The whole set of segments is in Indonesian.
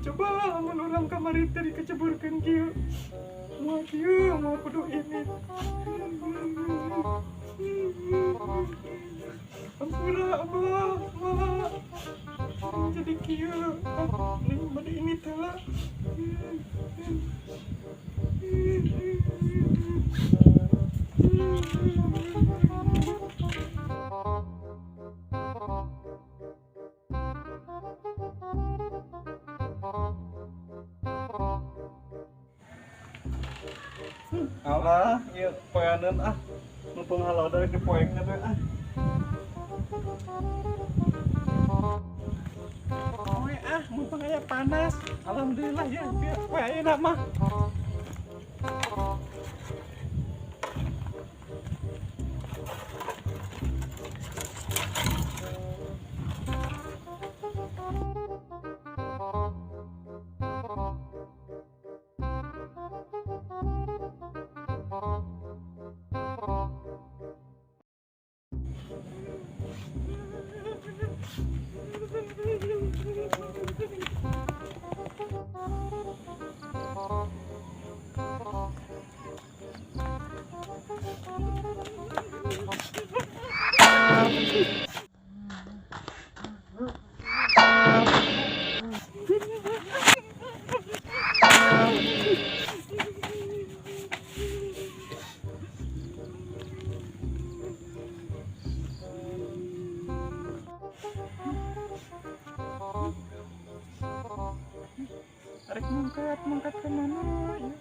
Coba orang kamar itu dikeceburkan kieu. Mau kieu mau kudu ini. Ampura abah, abah. Jadi kieu. Nih bade ini teh. Alah, ieu poeaneun ah. Mumpung halada di poengna teh ah. Oe ah, mumpung aya panas. Alhamdulillah ya, biar poe ayeuna mah. Arek mangkat ke mana ya?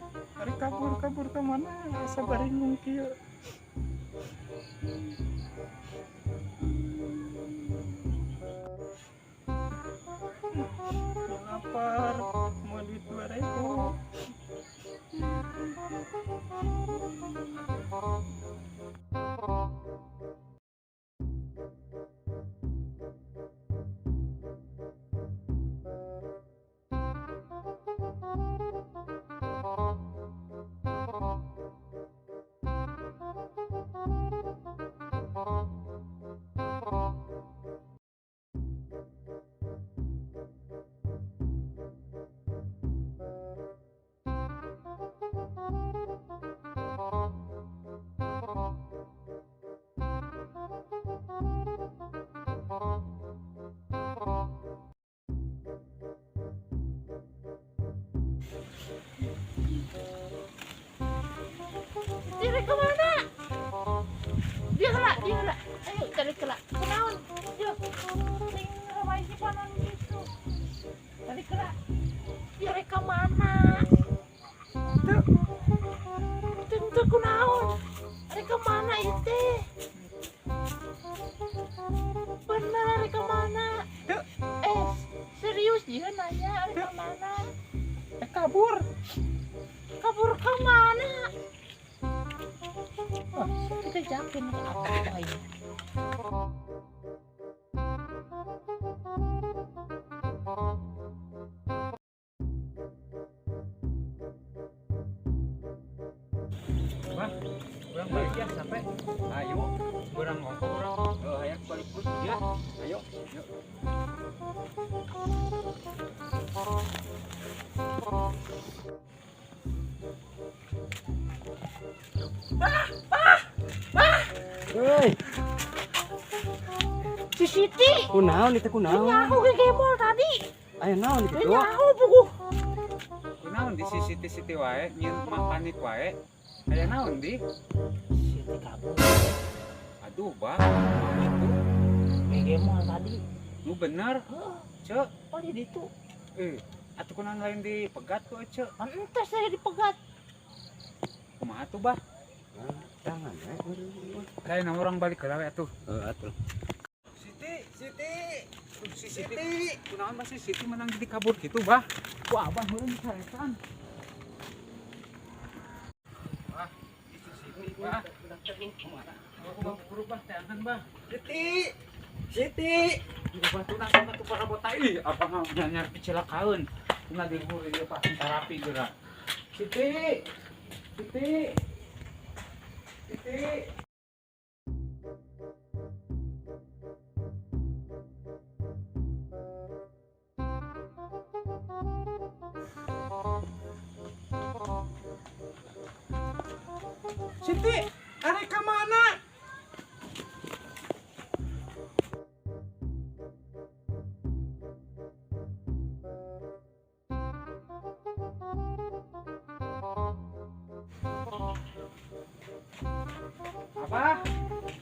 Arek kabur ke mana? Asa baringung kieu. Lapar, mau duit 2.000. Dia kemana? Dia kela. Ayo cari kela. Kenaon? Yuk. Ting ramai si panon gitu. Cari kela. Dia kemana? Tuh. Tentu kunaon. Dia kemana itu? Benar dia kemana? Tuh. Serius dia nanya dia kemana? Kabur. Kabur kemana? Kita yakin apa bahaya. Bang, kurang balik ya sampai. Ayo, kurang ngokok kurang. Ayak balik bus ya. Ayo, yuk. Hei, Si Siti. kunaon itu kunaon? Nyaho ke kemol tadi. Ayo naon itu? Nyaho buku. Kunaon di siti wae, nyin mah panik wae. Aya naon di? Siti kabur. Aduh, Bang. Itu Ke kemol tadi. nu bener, Cek. Oh di situ. Atuh kunaon lain dipegat ku, Cek. Entah saya dipegat. Kumaha tuh, Bah? Jangan, Lain orang balik ke lawe atuh. atuh. Siti. Kunaon masih Siti menang jadi kabur gitu, Bah? Wah, Abah meureun saresan. Wah, itu Siti, Bah. Berubah teangan, Bah. Siti. Baturan sama tuh para bota ih apa nyanyar kecelakaan. Tina dihur ieu pas terapi geura. Siti. Siti. Siti. Siti, arek ka mana? Abah.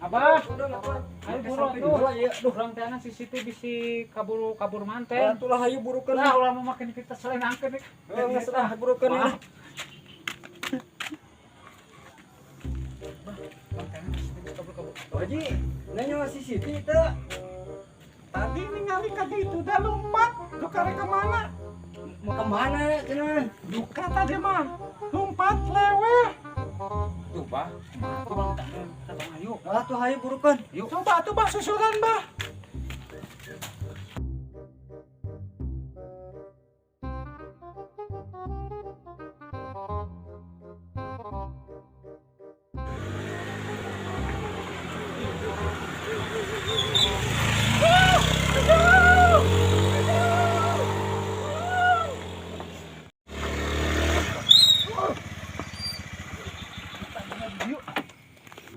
Abah. Udah lapor. Ayo buru atuh. Aduh, urang teh si Siti bisi kabur manten. Atulah hayu burukeun. Lah ulah mau makin kita selain angkeun. Geus dah burukeun ya. Haji, nanya si Siti teh. Tadi ningali ka ditu dah lompat. Lu karek ka mana? Mau kemana cenah? Duka tadi mah. Lompat leweh. Tuh, Bah. Kurang datang ayo. Atuh hayu burukeun. Yuk. Coba tuh bah susulan bah.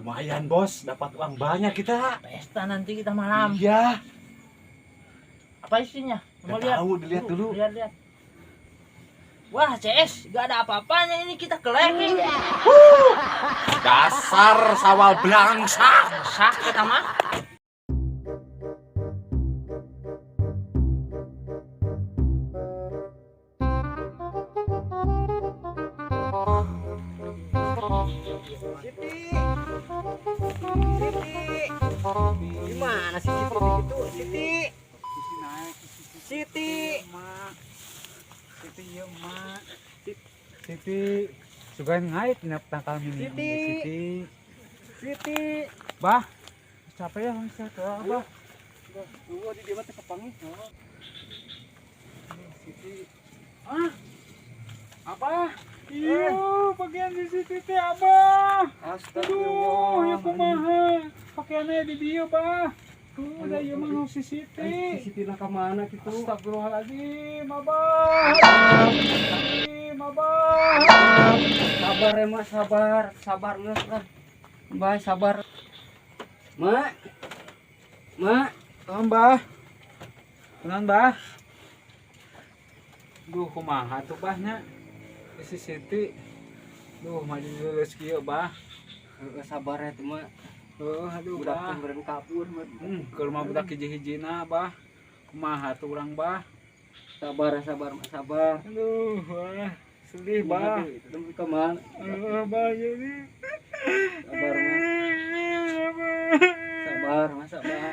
Lumayan bos, dapat uang banyak kita. Pesta nanti kita malam. Iya. Apa isinya? Mau Nggak lihat? tahu, dilihat dulu. Lihat. Wah, CS, gak ada apa-apanya ini kita kelengking. Dasar sawal belangsa. Sah kita mah. Gimana sih Siti begitu? Siti. Sisi naik. Siti. Mak. Siti ieu mak. Siti sugan ngait nap tangkal mini. Siti. Siti. Siti. Bah. Capek ya Mas Abah. Tunggu di dia teh kepangi. Siti. Ah. Apa? Iya, bagian di Siti teh Abah. Aduh, ya kumaha. Pakaiannya di dia, Bah. Udah ieu mah si Siti. Siti nak mana gitu? Astagfirullahaladzim, Abah. Astagfirullahaladzim, Abah. Sabar ya mak, sabar nges lah. Mbah sabar. Mak. Mbah. Tenan, Bah. Duh, kumaha tuh Bahnya? Si Siti. Duh, maju lulus kieu, Bah. Sabar ya tuh mak. Aduh, Budak Bah. beren kapur mak. Ke rumah budak hiji-hijina, Bah. Kumaha tuh urang, Bah? Sabar ya sabar mak, sabar. Aduh, Bah. Sedih, Bah. Tunggu kemana? Bah, jadi. Sabar mak. Sabar mak, sabar.